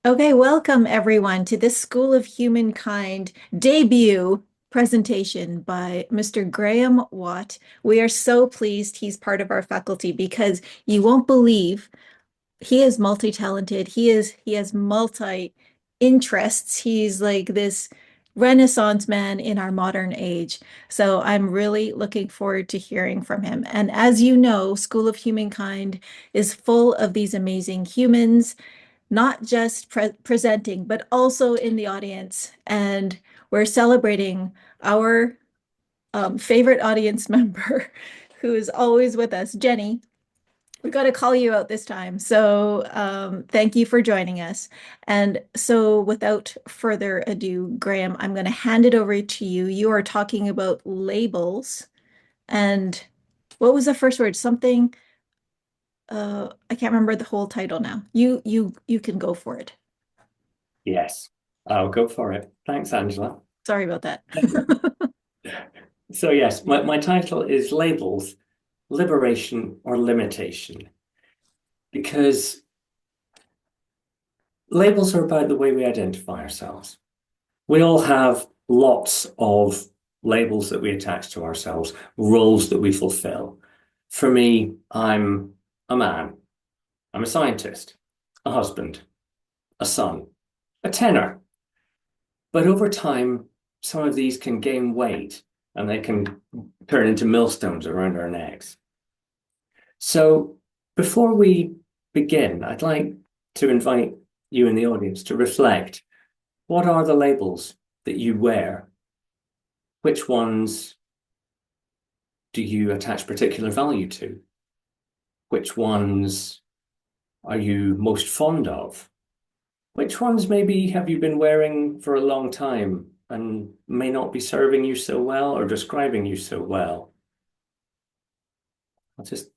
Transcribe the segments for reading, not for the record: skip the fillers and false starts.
Okay, welcome everyone to this School of Humankind debut presentation by Mr. Graham Watt. We are so pleased he's part of our faculty because you won't believe he is multi-talented. He has multi-interests. He's like this Renaissance man in our modern age. So I'm really looking forward to hearing from him. And as you know, School of Humankind is full of these amazing humans not just presenting, but also in the audience. And we're celebrating our favorite audience member who is always with us, Jenny. We got to call you out this time. So thank you for joining us. And so without further ado, Graham, I'm going to hand it over to you. You are talking about labels. And what was the first word? Something, I can't remember the whole title now. You can go for it. Yes, I'll go for it. Thanks, Angela. Sorry about that. So yes, my title is Labels, Liberation or Limitation, because labels are about the way we identify ourselves. We all have lots of labels that we attach to ourselves, roles that we fulfill. For me, I'm a man, I'm a scientist, a husband, a son, a tenor. But over time, some of these can gain weight and they can turn into millstones around our necks. So before we begin, I'd like to invite you in the audience to reflect. What are the labels that you wear? Which ones do you attach particular value to? Which ones are you most fond of? Which ones maybe have you been wearing for a long time and may not be serving you so well or describing you so well? I'll just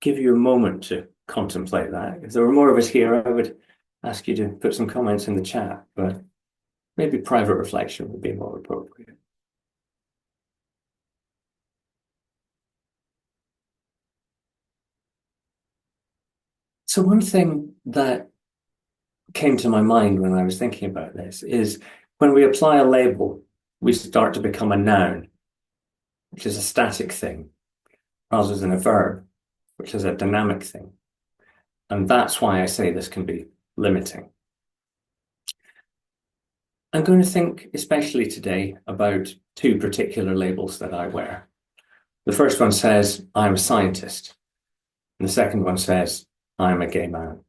give you a moment to contemplate that. If there were more of us here, I would ask you to put some comments in the chat, but maybe private reflection would be more appropriate. So one thing that came to my mind when I was thinking about this is when we apply a label, we start to become a noun, which is a static thing, rather than a verb, which is a dynamic thing. And that's why I say this can be limiting. I'm going to think, especially today, about two particular labels that I wear. The first one says, I'm a scientist. And the second one says, I'm a gay man.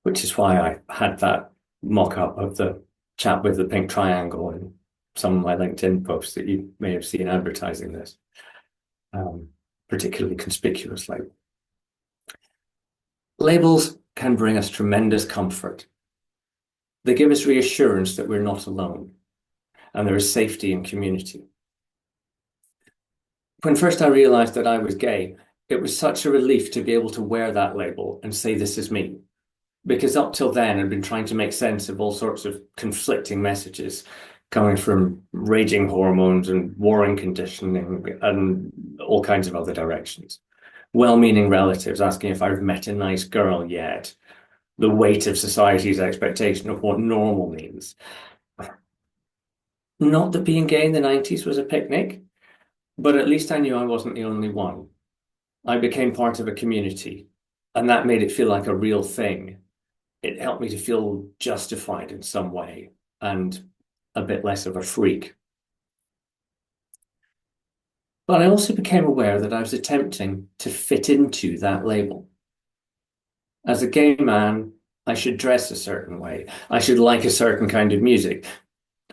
Which is why I had that mock-up of the chap with the pink triangle in some of my LinkedIn posts that you may have seen advertising this, particularly conspicuously. Labels can bring us tremendous comfort. They give us reassurance that we're not alone and there is safety and community. When first I realized that I was gay, it was such a relief to be able to wear that label and say, this is me. Because up till then, I'd been trying to make sense of all sorts of conflicting messages coming from raging hormones and warring conditioning and all kinds of other directions. Well-meaning relatives asking if I've met a nice girl yet. The weight of society's expectation of what normal means. Not that being gay in the 90s was a picnic, but at least I knew I wasn't the only one. I became part of a community, and that made it feel like a real thing. It helped me to feel justified in some way and a bit less of a freak. But I also became aware that I was attempting to fit into that label. As a gay man, I should dress a certain way. I should like a certain kind of music.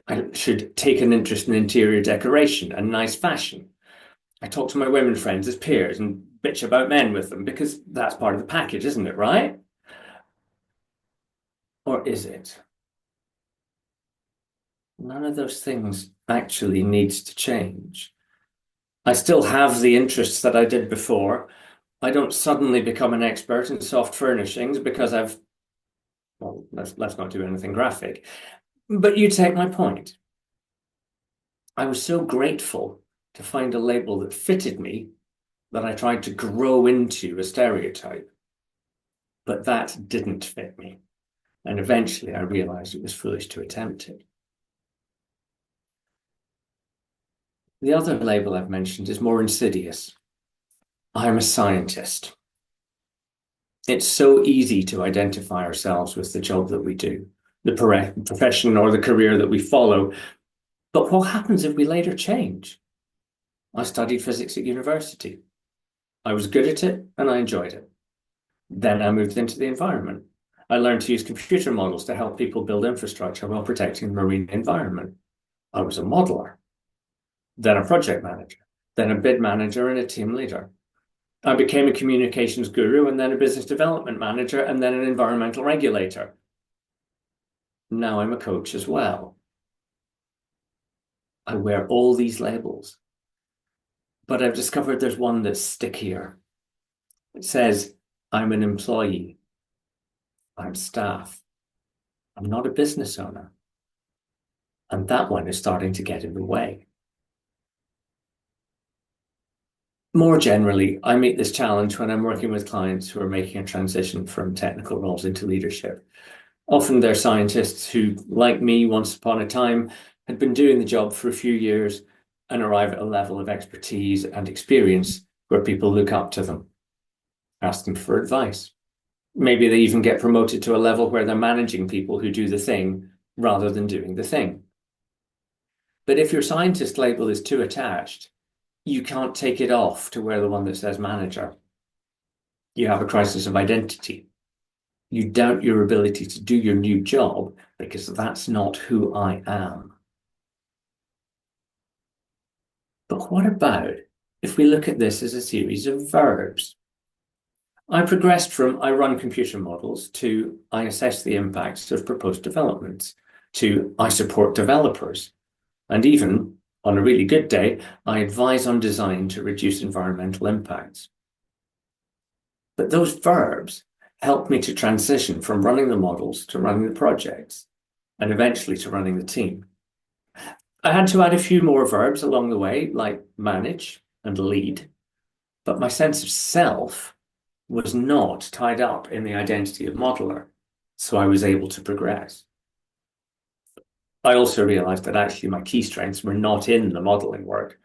I should take an interest in interior decoration and nice fashion. I talk to my women friends as peers and bitch about men with them because that's part of the package, isn't it, right? Or is it? None of those things actually needs to change. I still have the interests that I did before. I don't suddenly become an expert in soft furnishings because well, let's not do anything graphic. But you take my point. I was so grateful to find a label that fitted me that I tried to grow into a stereotype. But that didn't fit me. And eventually I realized it was foolish to attempt it. The other label I've mentioned is more insidious. I'm a scientist. It's so easy to identify ourselves with the job that we do, the profession or the career that we follow. But what happens if we later change? I studied physics at university. I was good at it and I enjoyed it. Then I moved into the environment. I learned to use computer models to help people build infrastructure while protecting the marine environment. I was a modeler, then a project manager, then a bid manager and a team leader. I became a communications guru and then a business development manager and then an environmental regulator. Now I'm a coach as well. I wear all these labels, but I've discovered there's one that's stickier. It says, I'm an employee. I'm staff. I'm not a business owner. And that one is starting to get in the way. More generally, I meet this challenge when I'm working with clients who are making a transition from technical roles into leadership. Often they're scientists who, like me, once upon a time, had been doing the job for a few years and arrive at a level of expertise and experience where people look up to them, ask them for advice. Maybe they even get promoted to a level where they're managing people who do the thing rather than doing the thing. But if your scientist label is too attached, you can't take it off to wear the one that says manager. You have a crisis of identity. You doubt your ability to do your new job because that's not who I am. But what about if we look at this as a series of verbs? I progressed from I run computer models to I assess the impacts of proposed developments to I support developers. And even, on a really good day, I advise on design to reduce environmental impacts. But those verbs help me to transition from running the models to running the projects, and eventually to running the team. I had to add a few more verbs along the way, like manage and lead, but my sense of self was not tied up in the identity of modeler, so I was able to progress. I also realized that actually my key strengths were not in the modeling work,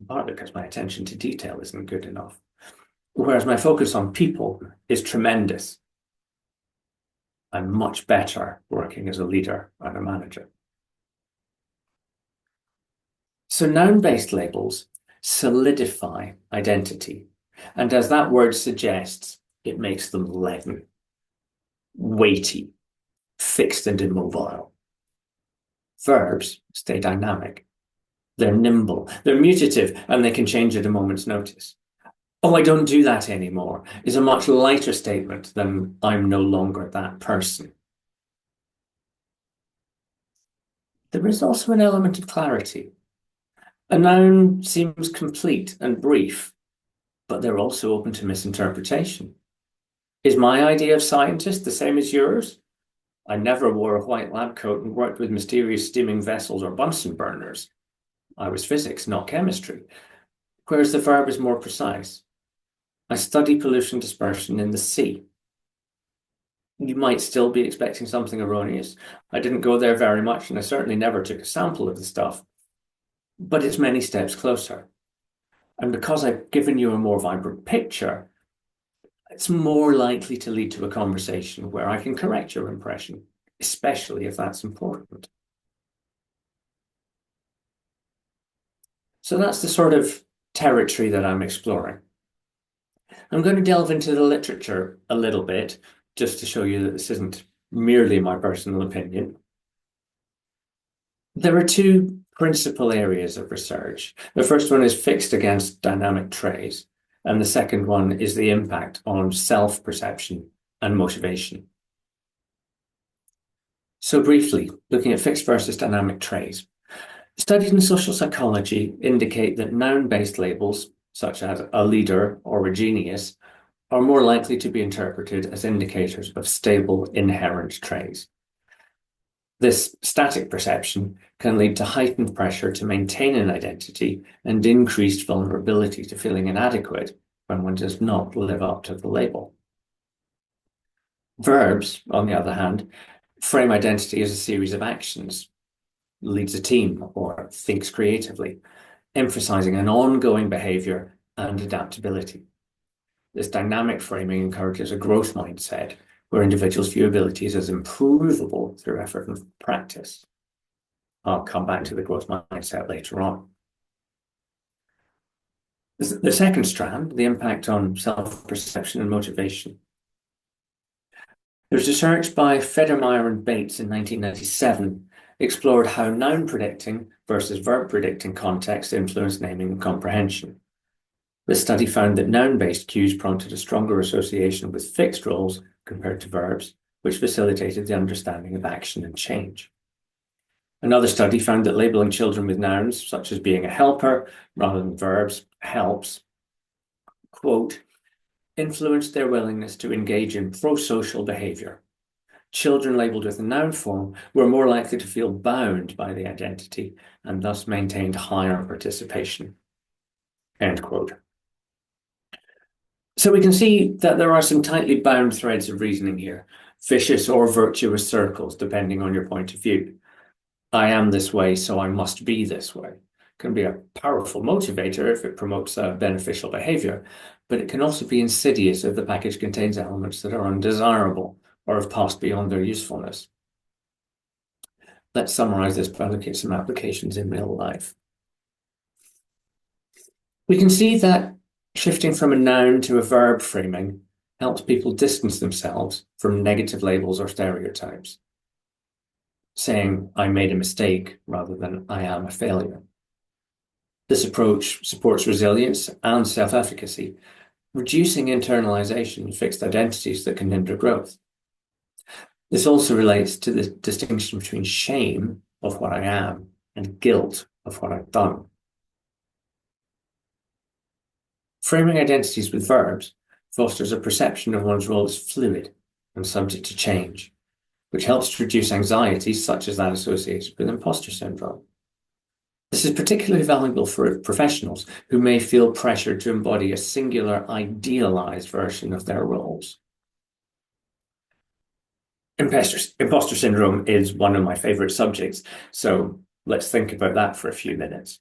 partly because my attention to detail isn't good enough, whereas my focus on people is tremendous. I'm much better working as a leader and a manager. So noun-based labels solidify identity, and as that word suggests, it makes them leaden, weighty, fixed and immobile. Verbs stay dynamic. They're nimble, they're mutative, and they can change at a moment's notice. Oh, I don't do that anymore is a much lighter statement than I'm no longer that person. There is also an element of clarity. A noun seems complete and brief, but they're also open to misinterpretation. Is my idea of scientist the same as yours? I never wore a white lab coat and worked with mysterious steaming vessels or Bunsen burners. I was physics, not chemistry, whereas the verb is more precise. I study pollution dispersion in the sea. You might still be expecting something erroneous. I didn't go there very much, and I certainly never took a sample of the stuff, but it's many steps closer. And because I've given you a more vibrant picture, it's more likely to lead to a conversation where I can correct your impression, especially if that's important. So that's the sort of territory that I'm exploring. I'm going to delve into the literature a little bit, just to show you that this isn't merely my personal opinion. There are two principal areas of research. The first one is fixed against dynamic traits, and the second one is the impact on self-perception and motivation. So briefly, looking at fixed versus dynamic traits. Studies in social psychology indicate that noun-based labels, such as a leader or a genius, are more likely to be interpreted as indicators of stable inherent traits. This static perception can lead to heightened pressure to maintain an identity and increased vulnerability to feeling inadequate when one does not live up to the label. Verbs, on the other hand, frame identity as a series of actions, leads a team, or thinks creatively, emphasizing an ongoing behavior and adaptability. This dynamic framing encourages a growth mindset where individuals view abilities as improvable through effort and practice. I'll come back to the growth mindset later on. The second strand, the impact on self-perception and motivation. There's research by Federmeyer and Bates in 1997 explored how noun predicting versus verb predicting context influence naming and comprehension. The study found that noun-based cues prompted a stronger association with fixed roles compared to verbs, which facilitated the understanding of action and change. Another study found that labeling children with nouns, such as being a helper rather than verbs, helps, quote, influenced their willingness to engage in pro-social behavior. Children labeled with a noun form were more likely to feel bound by the identity and thus maintained higher participation, end quote. So we can see that there are some tightly bound threads of reasoning here, vicious or virtuous circles, depending on your point of view. I am this way, so I must be this way. Can be a powerful motivator if it promotes beneficial behavior, but it can also be insidious if the package contains elements that are undesirable or have passed beyond their usefulness. Let's summarize this by looking at some applications in real life. We can see that shifting from a noun to a verb framing helps people distance themselves from negative labels or stereotypes, saying, I made a mistake rather than I am a failure. This approach supports resilience and self-efficacy, reducing internalization of fixed identities that can hinder growth. This also relates to the distinction between shame of what I am and guilt of what I've done. Framing identities with verbs fosters a perception of one's role as fluid and subject to change, which helps to reduce anxieties such as that associated with imposter syndrome. This is particularly valuable for professionals who may feel pressured to embody a singular, idealized version of their roles. Imposter syndrome is one of my favorite subjects, so let's think about that for a few minutes.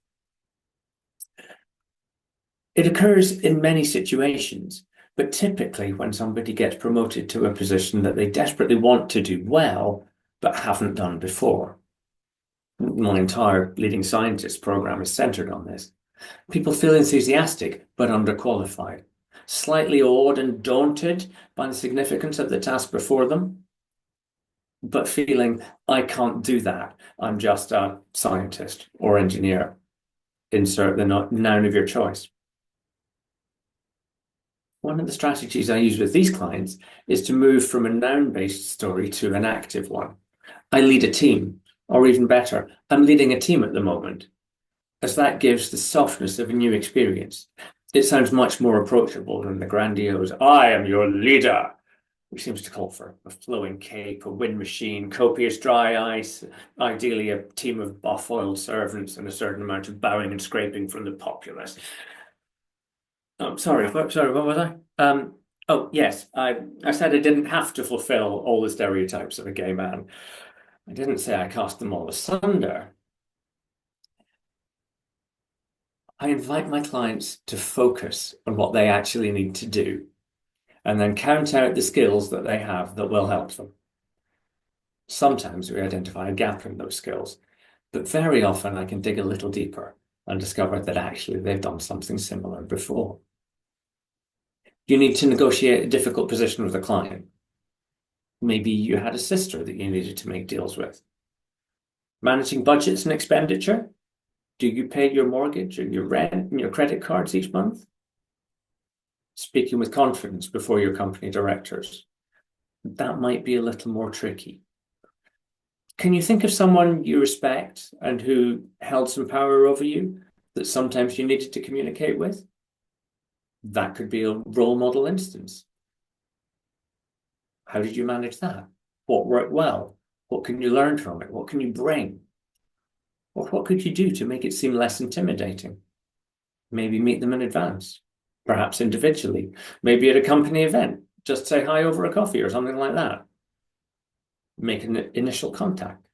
It occurs in many situations, but typically when somebody gets promoted to a position that they desperately want to do well, but haven't done before. My entire leading scientists program is centered on this. People feel enthusiastic, but underqualified, slightly awed and daunted by the significance of the task before them, but feeling, I can't do that. I'm just a scientist or engineer. Insert the noun of your choice. One of the strategies I use with these clients is to move from a noun-based story to an active one. I lead a team, or even better, I'm leading a team at the moment, as that gives the softness of a new experience. It sounds much more approachable than the grandiose, I am your leader, which seems to call for a flowing cape, a wind machine, copious dry ice, ideally a team of buff-oiled servants and a certain amount of bowing and scraping from the populace. Oh, sorry, what was I? Oh, yes, I said I didn't have to fulfill all the stereotypes of a gay man. I didn't say I cast them all asunder. I invite my clients to focus on what they actually need to do and then count out the skills that they have that will help them. Sometimes we identify a gap in those skills, but very often I can dig a little deeper and discover that actually they've done something similar before. You need to negotiate a difficult position with a client. Maybe you had a sister that you needed to make deals with. Managing budgets and expenditure. Do you pay your mortgage and your rent and your credit cards each month? Speaking with confidence before your company directors. That might be a little more tricky. Can you think of someone you respect and who held some power over you that sometimes you needed to communicate with? That could be a role model instance. How did you manage that? What worked well? What can you learn from it? What can you bring? Or what could you do to make it seem less intimidating? Maybe meet them in advance, perhaps individually, maybe at a company event, Just say hi over a coffee or something like that. Make an initial contact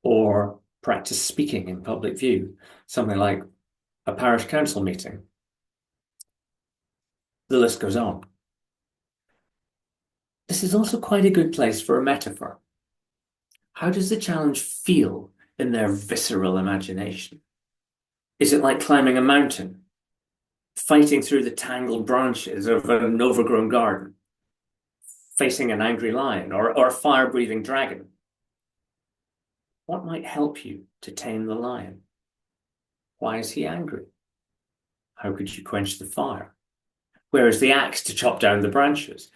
or practice speaking in public view, something like a parish council meeting. The list goes on. This is also quite a good place for a metaphor. How does the challenge feel in their visceral imagination? Is it like climbing a mountain, fighting through the tangled branches of an overgrown garden, facing an angry lion or a fire-breathing dragon? What might help you to tame the lion? Why is he angry? How could you quench the fire? Where is the axe to chop down the branches?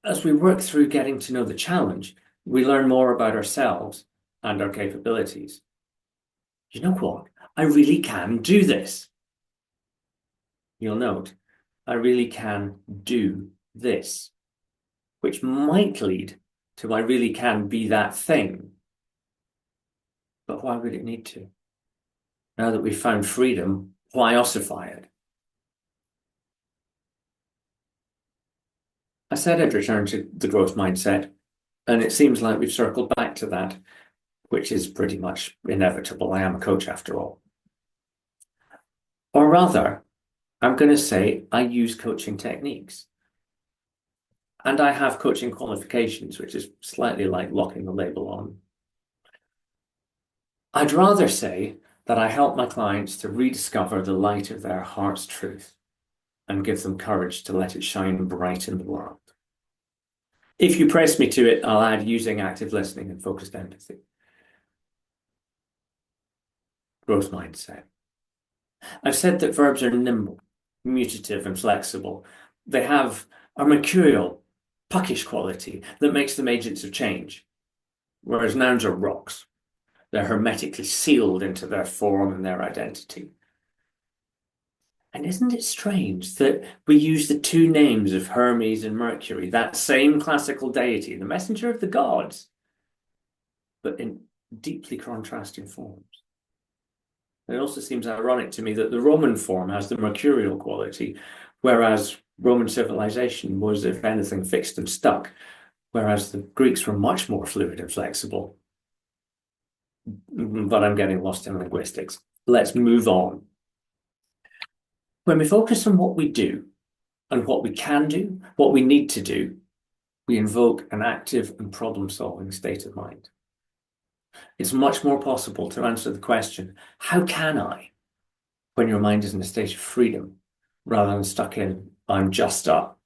As we work through getting to know the challenge, we learn more about ourselves and our capabilities. You know what? I really can do this. You'll note, I really can do this, which might lead to I really can be that thing. But why would it need to? Now that we've found freedom, why ossify it? I said I'd return to the growth mindset, and it seems like we've circled back to that, which is pretty much inevitable. I am a coach after all. Or rather, I'm going to say I use coaching techniques. And I have coaching qualifications, which is slightly like locking the label on. I'd rather say that I help my clients to rediscover the light of their heart's truth and give them courage to let it shine bright in the world. If you press me to it, I'll add using active listening and focused empathy. Growth mindset. I've said that verbs are nimble, mutative, and flexible. They have a mercurial, puckish quality that makes them agents of change, whereas nouns are rocks. They're hermetically sealed into their form and their identity. And isn't it strange that we use the two names of Hermes and Mercury, that same classical deity, the messenger of the gods, but in deeply contrasting forms? It also seems ironic to me that the Roman form has the mercurial quality, whereas Roman civilization was, if anything, fixed and stuck, whereas the Greeks were much more fluid and flexible. But I'm getting lost in linguistics. Let's move on. When we focus on what we do and what we can do, what we need to do, we invoke an active and problem-solving state of mind. It's much more possible to answer the question, how can I, when your mind is in a state of freedom, rather than stuck in, I'm just up.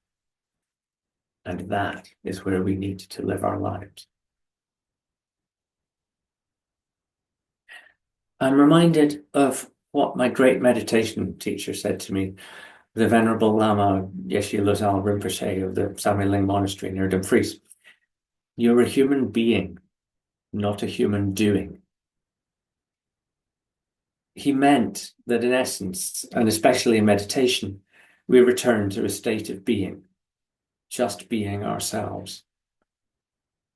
And that is where we need to live our lives. I'm reminded of what my great meditation teacher said to me, the Venerable Lama Yeshe Losal Rinpoche of the Sameling Monastery near Dumfries. You're a human being, not a human doing. He meant that in essence, and especially in meditation, we return to a state of being, just being ourselves.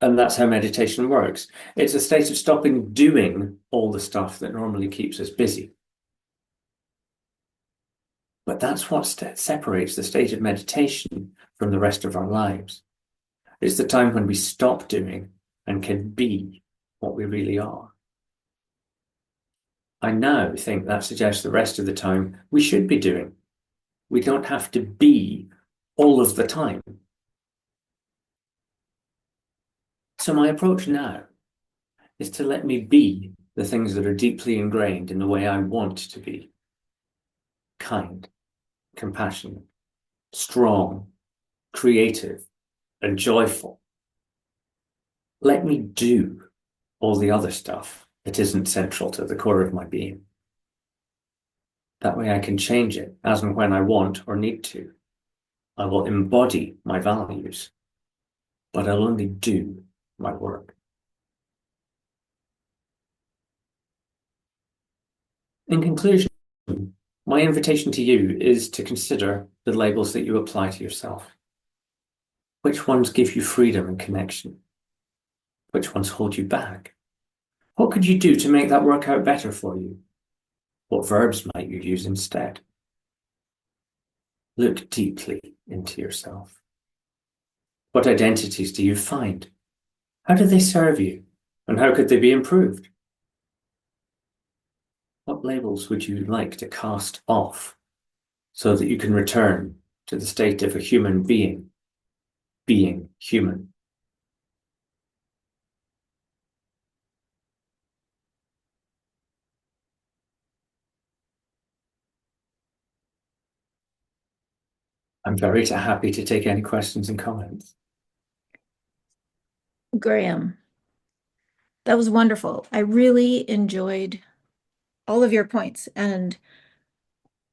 And that's how meditation works. It's a state of stopping doing all the stuff that normally keeps us busy. But that's what separates the state of meditation from the rest of our lives. It's the time when we stop doing and can be what we really are. I now think that suggests the rest of the time we should be doing. We don't have to be all of the time. So my approach now is to let me be the things that are deeply ingrained in the way I want to be. Kind, compassionate, strong, creative, and joyful. Let me do all the other stuff that isn't central to the core of my being. That way I can change it as and when I want or need to. I will embody my values, but I'll only do my work. In conclusion, my invitation to you is to consider the labels that you apply to yourself. Which ones give you freedom and connection? Which ones hold you back? What could you do to make that work out better for you? What verbs might you use instead? Look deeply into yourself. What identities do you find? How do they serve you? And how could they be improved? What labels would you like to cast off so that you can return to the state of a human being, being human? I'm very happy to take any questions and comments. Graham, that was wonderful. I really enjoyed all of your points, and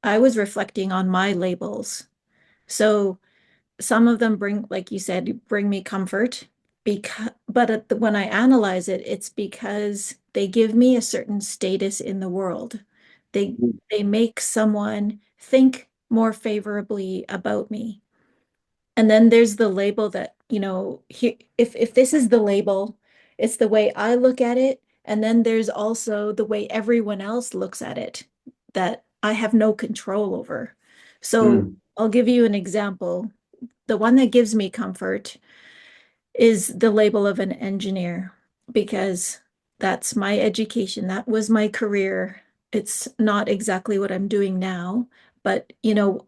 I was reflecting on my labels. So some of them bring, like you said, bring me comfort because, but when I analyze it, it's because they give me a certain status in the world. They they make someone think more favorably about me. And then there's the label that, if this is the label, it's the way I look at it. And then there's also the way everyone else looks at it that I have no control over. So Mm, I'll give you an example. The one that gives me comfort is the label of an engineer because that's my education. That was my career. It's not exactly what I'm doing now, but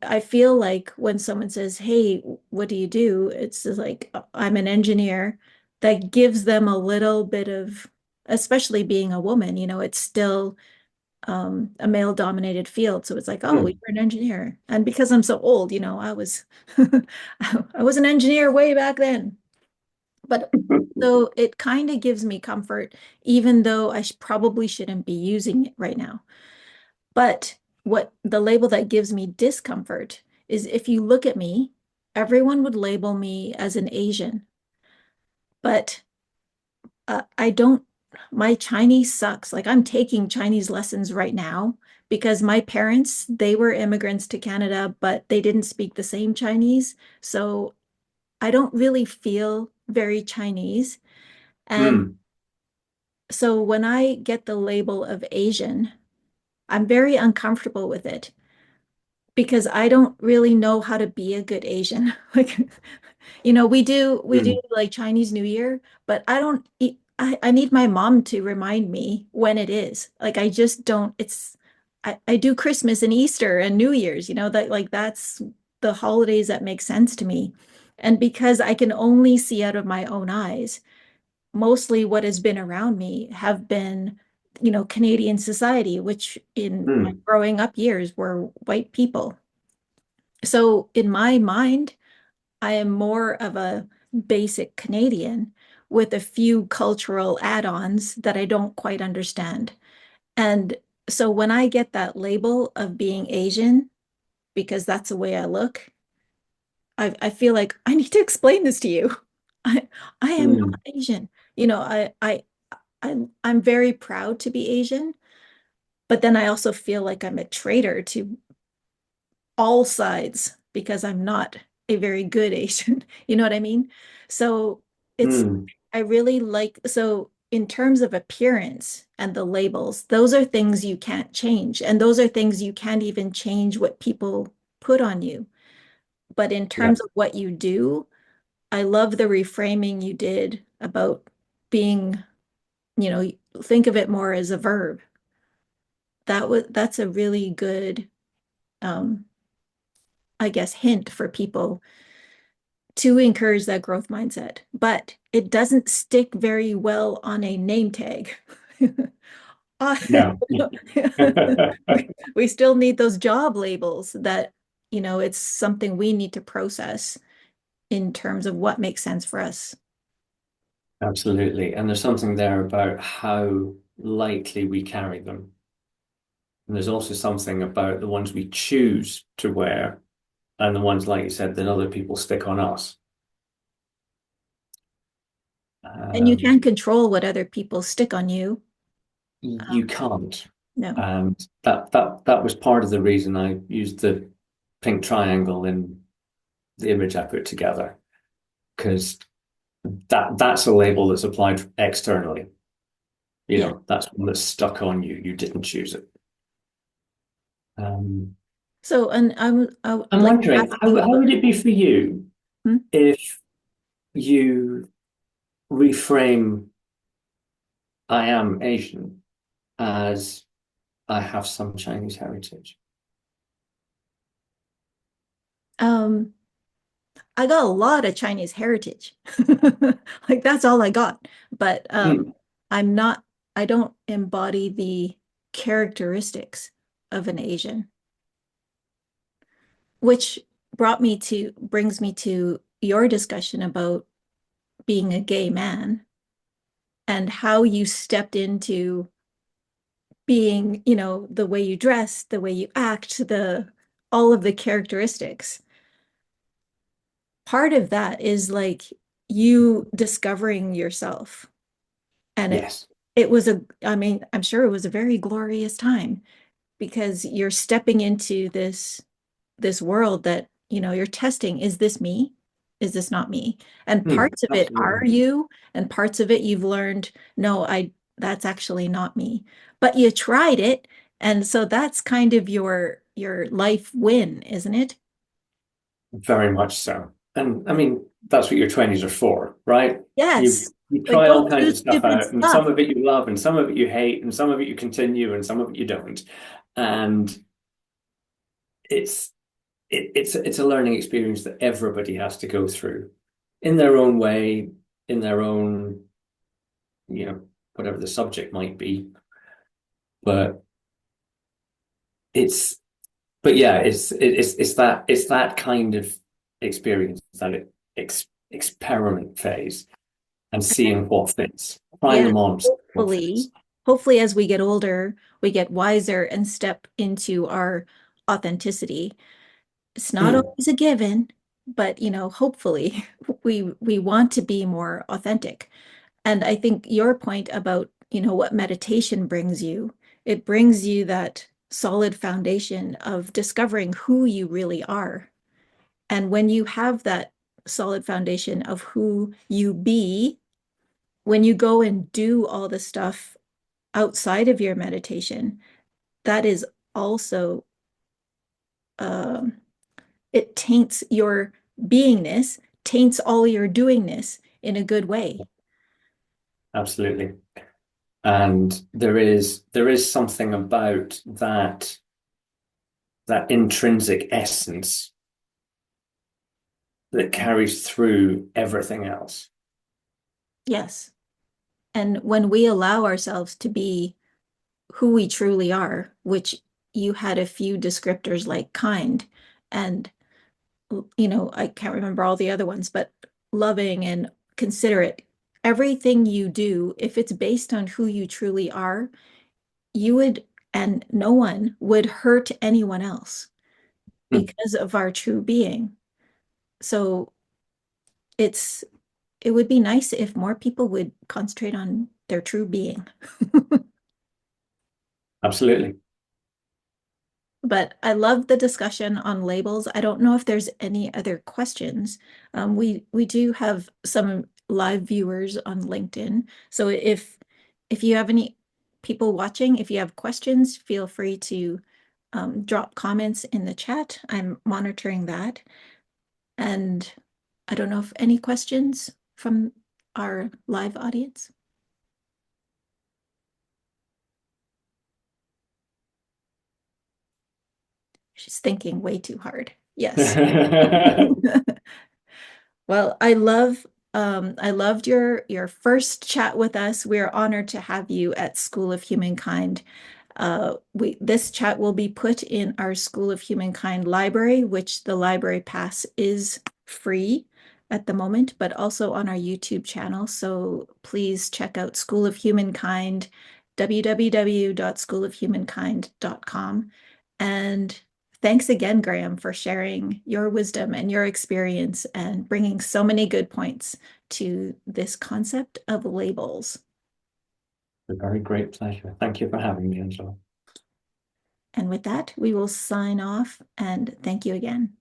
I feel like when someone says, "Hey, what do you do?" It's just like I'm an engineer. That gives them a little bit of, especially being a woman, it's still a male-dominated field. So it's like, "Oh, mm. you're an engineer." And because I'm so old, I was I was an engineer way back then. But so it kind of gives me comfort, even though I probably shouldn't be using it right now. But what the label that gives me discomfort is if you look at me, everyone would label me as an Asian, but I don't, my Chinese sucks. Like I'm taking Chinese lessons right now because my parents, they were immigrants to Canada, but they didn't speak the same Chinese. So I don't really feel very Chinese. And Mm, so when I get the label of Asian, I'm very uncomfortable with it because I don't really know how to be a good Asian. Like, we do mm, like Chinese New Year, but I don't eat, I need my mom to remind me when it is. Like I just don't, I do Christmas and Easter and New Year's, that like that's the holidays that make sense to me. And because I can only see out of my own eyes, mostly what has been around me have been, Canadian society, which in my mm. growing up years were white people. So in my mind, I am more of a basic Canadian with a few cultural add-ons that I don't quite understand. And so when I get that label of being Asian, because that's the way I look, I feel like I need to explain this to you. I I am not Mm, Asian. I'm very proud to be Asian, but then I also feel like I'm a traitor to all sides because I'm not a very good Asian. You know what I mean? So it's, mm. I really like, so in terms of appearance and the labels, those are things you can't change. And those are things you can't even change what people put on you. But in Yeah. terms of what you do, I love the reframing you did about being, you know, think of it more as a verb. That's a really good um I guess hint for people to encourage that growth mindset. But it doesn't stick very well on a name tag. Uh, No. we still need those job labels that, it's something we need to process in terms of what makes sense for us. Absolutely. And there's something there about how lightly we carry them. And there's also something about the ones we choose to wear and the ones, like you said, that other people stick on us. And you Um, can't control what other people stick on you. you can't. No. And that was part of the reason I used the pink triangle in the image I put together, because that's a label that's applied externally. You Yeah. know, that's one that's stuck on you. You didn't choose it. Um, So, and I would I'm like to wondering, ask you how about, would it be for you hmm? if you reframe I am Asian as I have some Chinese heritage? Um, I got a lot of Chinese heritage. Like that's all I got. But Hmm. I'm not, I don't embody the characteristics of an Asian, which brings me to your discussion about being a gay man and how you stepped into being, the way you dress, the way you act, the all of the characteristics. Part of that is like you discovering yourself. And Yes. it was I mean, I'm sure it was a very glorious time because you're stepping into this world that, you're testing, is this me? Is this not me? And Hmm. parts of it are Absolutely. you, and parts of it you've learned, no, that's actually not me. But you tried it, and so that's kind of your life win, isn't it? Very much so. And I mean, that's what your 20s are for, right? Yes. You Like try all don't kinds do of stuff stupid out, and stuff. some of it you love, and some of it you hate, and some of it you continue, and some of it you don't. And it's it's a learning experience that everybody has to go through in their own way, in their own, whatever the subject might be. But it's but yeah, it's that kind of experience, that experiment phase, and seeing what fits, trying Yeah, them on, seeing what fits. hopefully as we get older, we get wiser and step into our authenticity. It's not Mm, always a given, but hopefully we want to be more authentic. And I think your point about, what meditation brings you, it brings you that solid foundation of discovering who you really are. And when you have that solid foundation of who you be, when you go and do all the stuff outside of your meditation, that is also um, it taints your beingness, taints all your doingness in a good way. absolutely. And there is something about that intrinsic essence that carries through everything else. Yes. And when we allow ourselves to be who we truly are, which you had a few descriptors like kind and, I can't remember all the other ones, but loving and considerate, everything you do, if it's based on who you truly are, you would, and no one would hurt anyone else Mm, because of our true being. So it's it would be nice if more people would concentrate on their true being. absolutely. But I love the discussion on labels. I don't know if there's any other questions. We do have some live viewers on LinkedIn. So if you have any people watching, if you have questions, feel free to drop comments in the chat. I'm monitoring that. And I don't know if any questions from our live audience. She's thinking way too hard. Yes. Well, I loved your first chat with us. We're honored to have you at School of Humankind. We this chat will be put in our School of Humankind library, which the library pass is free at the moment, but also on our YouTube channel. So please check out School of Humankind, www.schoolofhumankind.com. And thanks again, Graham, for sharing your wisdom and your experience and bringing so many good points to this concept of labels. A very great pleasure. Thank you for having me, Angela. And with that, we will sign off and thank you again.